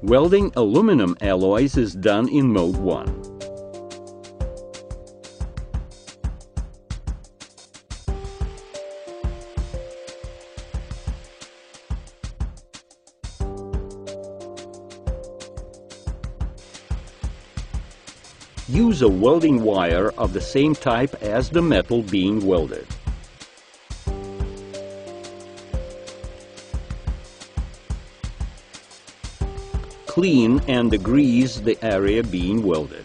Welding aluminum alloys is done in mode 1. Use a welding wire of the same type as the metal being welded. Clean and degrease the area being welded.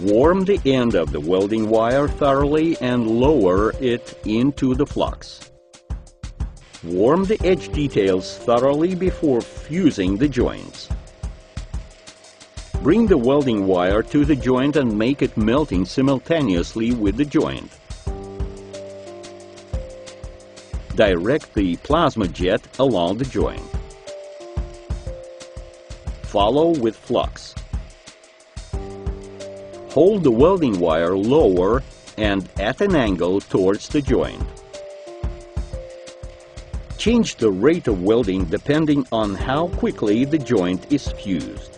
Warm the end of the welding wire thoroughly and lower it into the flux. Warm the edge details thoroughly before fusing the joints. Bring the welding wire to the joint and make it melting simultaneously with the joint. Direct the plasma jet along the joint. Follow with flux. Hold the welding wire lower and at an angle towards the joint. Change the rate of welding depending on how quickly the joint is fused.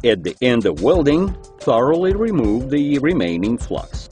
At the end of welding, thoroughly remove the remaining flux.